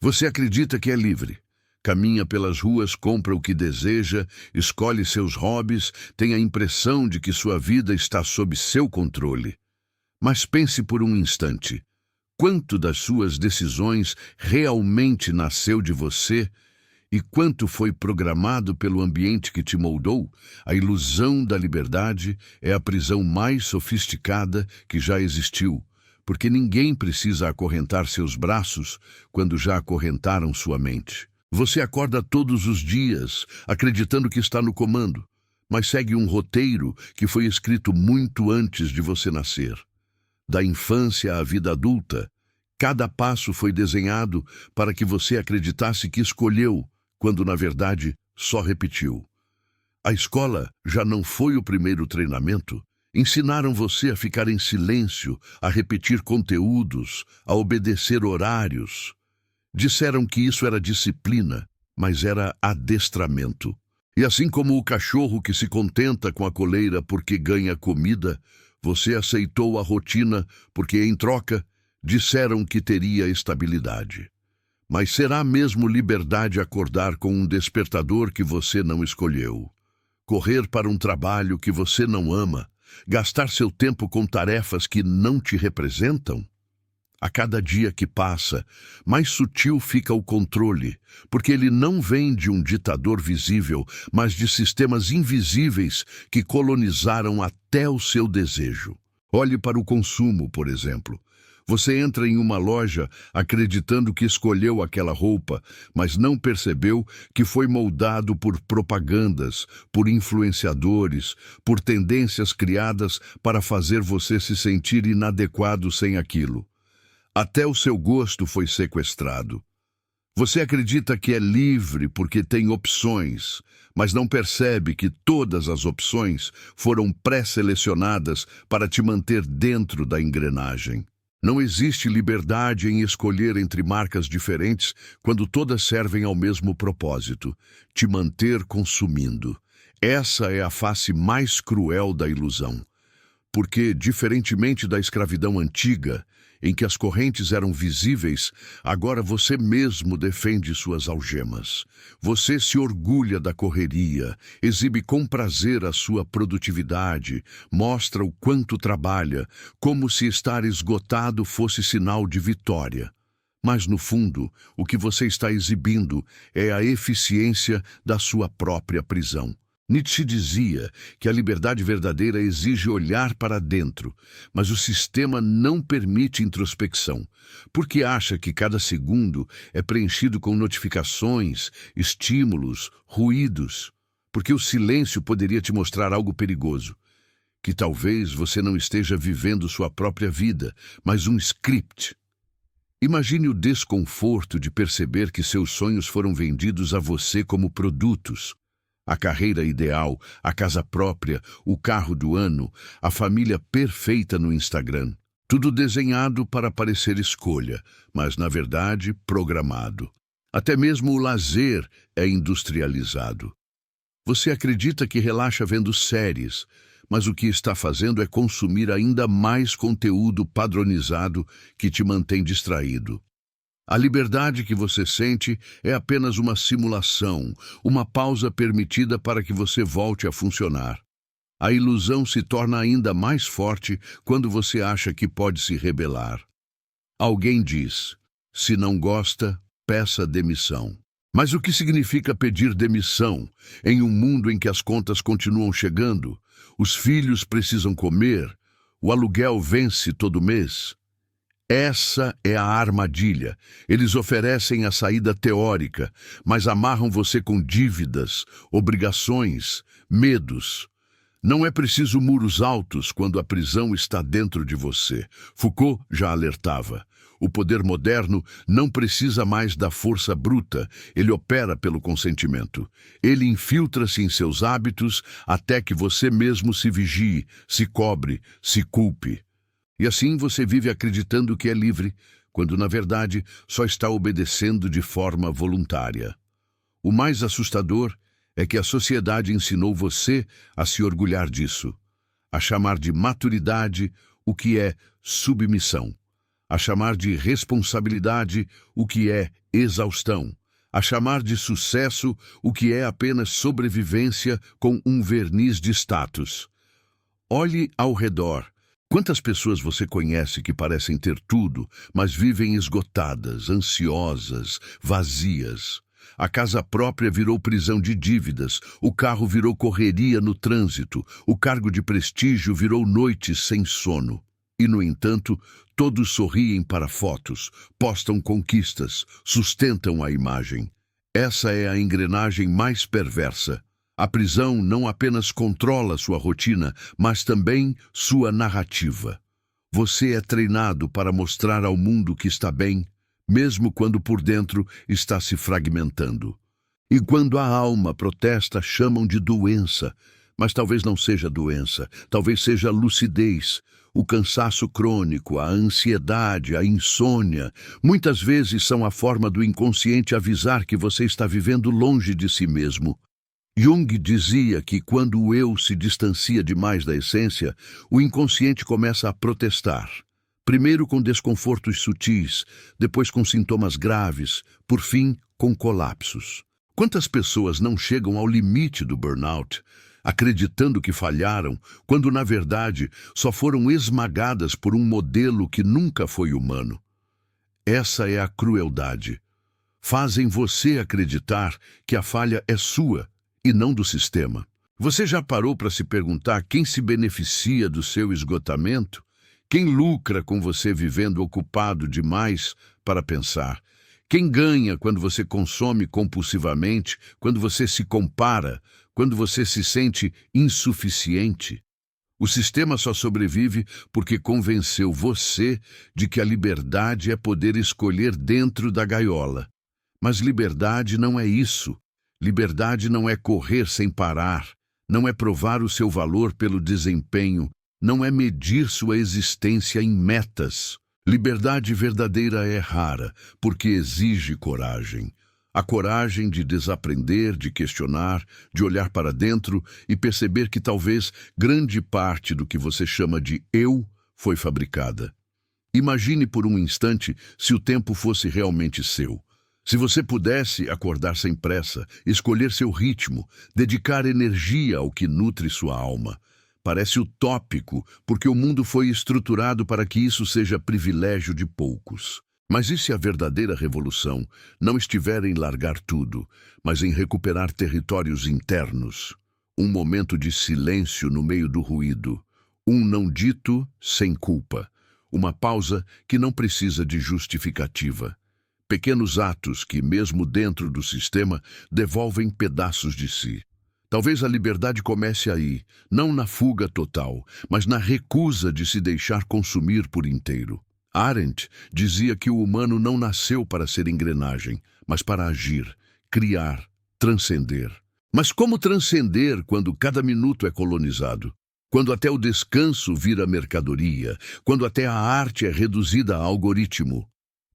Você acredita que é livre. Caminha pelas ruas, compra o que deseja, escolhe seus hobbies, tem a impressão de que sua vida está sob seu controle. Mas pense por um instante. Quanto das suas decisões realmente nasceu de você e quanto foi programado pelo ambiente que te moldou? A ilusão da liberdade é a prisão mais sofisticada que já existiu, porque ninguém precisa acorrentar seus braços quando já acorrentaram sua mente. Você acorda todos os dias acreditando que está no comando, mas segue um roteiro que foi escrito muito antes de você nascer. Da infância à vida adulta, cada passo foi desenhado para que você acreditasse que escolheu, quando na verdade só repetiu. A escola já não foi o primeiro treinamento. Ensinaram você a ficar em silêncio, a repetir conteúdos, a obedecer horários. Disseram que isso era disciplina, mas era adestramento. E assim como o cachorro que se contenta com a coleira porque ganha comida, você aceitou a rotina porque, em troca, disseram que teria estabilidade. Mas será mesmo liberdade acordar com um despertador que você não escolheu? Correr para um trabalho que você não ama? Gastar seu tempo com tarefas que não te representam? A cada dia que passa, mais sutil fica o controle, porque ele não vem de um ditador visível, mas de sistemas invisíveis que colonizaram até o seu desejo. Olhe para o consumo, por exemplo. Você entra em uma loja acreditando que escolheu aquela roupa, mas não percebeu que foi moldado por propagandas, por influenciadores, por tendências criadas para fazer você se sentir inadequado sem aquilo. Até o seu gosto foi sequestrado. Você acredita que é livre porque tem opções, mas não percebe que todas as opções foram pré-selecionadas para te manter dentro da engrenagem. Não existe liberdade em escolher entre marcas diferentes quando todas servem ao mesmo propósito: te manter consumindo. Essa é a face mais cruel da ilusão. Porque, diferentemente da escravidão antiga, em que as correntes eram visíveis, agora você mesmo defende suas algemas. Você se orgulha da correria, exibe com prazer a sua produtividade, mostra o quanto trabalha, como se estar esgotado fosse sinal de vitória. Mas, no fundo, o que você está exibindo é a eficiência da sua própria prisão. Nietzsche dizia que a liberdade verdadeira exige olhar para dentro, mas o sistema não permite introspecção, porque acha que cada segundo é preenchido com notificações, estímulos, ruídos, porque o silêncio poderia te mostrar algo perigoso, que talvez você não esteja vivendo sua própria vida, mas um script. Imagine o desconforto de perceber que seus sonhos foram vendidos a você como produtos. A carreira ideal, a casa própria, o carro do ano, a família perfeita no Instagram. Tudo desenhado para parecer escolha, mas na verdade programado. Até mesmo o lazer é industrializado. Você acredita que relaxa vendo séries, mas o que está fazendo é consumir ainda mais conteúdo padronizado que te mantém distraído. A liberdade que você sente é apenas uma simulação, uma pausa permitida para que você volte a funcionar. A ilusão se torna ainda mais forte quando você acha que pode se rebelar. Alguém diz: se não gosta, peça demissão. Mas o que significa pedir demissão em um mundo em que as contas continuam chegando, os filhos precisam comer, o aluguel vence todo mês? Essa é a armadilha. Eles oferecem a saída teórica, mas amarram você com dívidas, obrigações, medos. Não é preciso muros altos quando a prisão está dentro de você. Foucault já alertava. O poder moderno não precisa mais da força bruta, ele opera pelo consentimento. Ele infiltra-se em seus hábitos até que você mesmo se vigie, se cobre, se culpe. E assim você vive acreditando que é livre, quando na verdade só está obedecendo de forma voluntária. O mais assustador é que a sociedade ensinou você a se orgulhar disso, a chamar de maturidade o que é submissão, a chamar de responsabilidade o que é exaustão, a chamar de sucesso o que é apenas sobrevivência com um verniz de status. Olhe ao redor. Quantas pessoas você conhece que parecem ter tudo, mas vivem esgotadas, ansiosas, vazias? A casa própria virou prisão de dívidas, o carro virou correria no trânsito, o cargo de prestígio virou noites sem sono. E, no entanto, todos sorriem para fotos, postam conquistas, sustentam a imagem. Essa é a engrenagem mais perversa. A prisão não apenas controla sua rotina, mas também sua narrativa. Você é treinado para mostrar ao mundo que está bem, mesmo quando por dentro está se fragmentando. E quando a alma protesta, chamam de doença. Mas talvez não seja doença, talvez seja lucidez, o cansaço crônico, a ansiedade, a insônia. Muitas vezes são a forma do inconsciente avisar que você está vivendo longe de si mesmo. Jung dizia que quando o eu se distancia demais da essência, o inconsciente começa a protestar. Primeiro com desconfortos sutis, depois com sintomas graves, por fim com colapsos. Quantas pessoas não chegam ao limite do burnout, acreditando que falharam, quando na verdade só foram esmagadas por um modelo que nunca foi humano? Essa é a crueldade. Fazem você acreditar que a falha é sua e não do sistema. Você já parou para se perguntar quem se beneficia do seu esgotamento? Quem lucra com você vivendo ocupado demais para pensar? Quem ganha quando você consome compulsivamente, quando você se compara, quando você se sente insuficiente? O sistema só sobrevive porque convenceu você de que a liberdade é poder escolher dentro da gaiola. Mas liberdade não é isso. Liberdade não é correr sem parar, não é provar o seu valor pelo desempenho, não é medir sua existência em metas. Liberdade verdadeira é rara, porque exige coragem. A coragem de desaprender, de questionar, de olhar para dentro e perceber que talvez grande parte do que você chama de eu foi fabricada. Imagine por um instante se o tempo fosse realmente seu. Se você pudesse acordar sem pressa, escolher seu ritmo, dedicar energia ao que nutre sua alma. Parece utópico, porque o mundo foi estruturado para que isso seja privilégio de poucos. Mas e se a verdadeira revolução não estiver em largar tudo, mas em recuperar territórios internos? Um momento de silêncio no meio do ruído. Um não dito sem culpa. Uma pausa que não precisa de justificativa. Pequenos atos que, mesmo dentro do sistema, devolvem pedaços de si. Talvez a liberdade comece aí, não na fuga total, mas na recusa de se deixar consumir por inteiro. Arendt dizia que o humano não nasceu para ser engrenagem, mas para agir, criar, transcender. Mas como transcender quando cada minuto é colonizado? Quando até o descanso vira mercadoria? Quando até a arte é reduzida a algoritmo?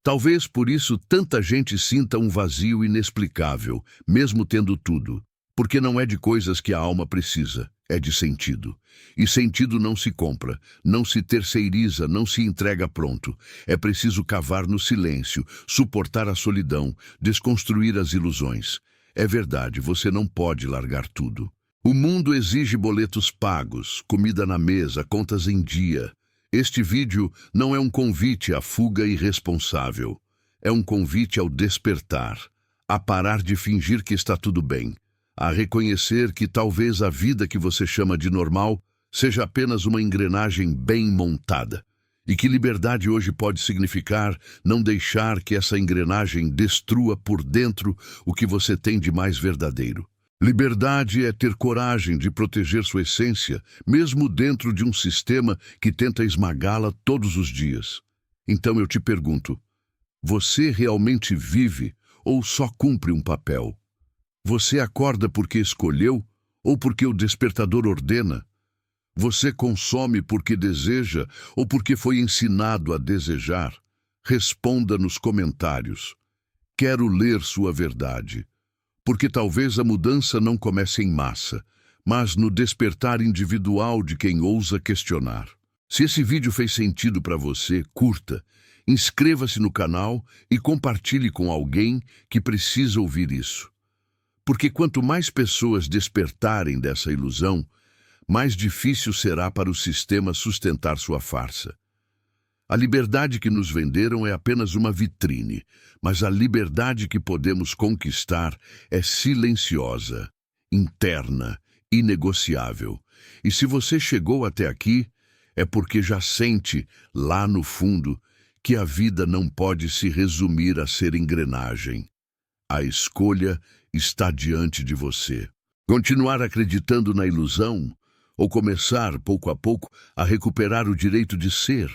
Talvez por isso tanta gente sinta um vazio inexplicável, mesmo tendo tudo. Porque não é de coisas que a alma precisa, é de sentido. E sentido não se compra, não se terceiriza, não se entrega pronto. É preciso cavar no silêncio, suportar a solidão, desconstruir as ilusões. É verdade, você não pode largar tudo. O mundo exige boletos pagos, comida na mesa, contas em dia. Este vídeo não é um convite à fuga irresponsável. É um convite ao despertar, a parar de fingir que está tudo bem, a reconhecer que talvez a vida que você chama de normal seja apenas uma engrenagem bem montada. E que liberdade hoje pode significar não deixar que essa engrenagem destrua por dentro o que você tem de mais verdadeiro. Liberdade é ter coragem de proteger sua essência, mesmo dentro de um sistema que tenta esmagá-la todos os dias. Então eu te pergunto, você realmente vive ou só cumpre um papel? Você acorda porque escolheu ou porque o despertador ordena? Você consome porque deseja ou porque foi ensinado a desejar? Responda nos comentários. Quero ler sua verdade. Porque talvez a mudança não comece em massa, mas no despertar individual de quem ousa questionar. Se esse vídeo fez sentido para você, curta Inscreva-se no canal e compartilhe com alguém que precisa ouvir isso. Porque quanto mais pessoas despertarem dessa ilusão, mais difícil será para o sistema sustentar sua farsa. A liberdade que nos venderam é apenas uma vitrine, mas a liberdade que podemos conquistar é silenciosa, interna, inegociável. E se você chegou até aqui, é porque já sente, lá no fundo, que a vida não pode se resumir a ser engrenagem. A escolha está diante de você. Continuar acreditando na ilusão ou começar, pouco a pouco, a recuperar o direito de ser.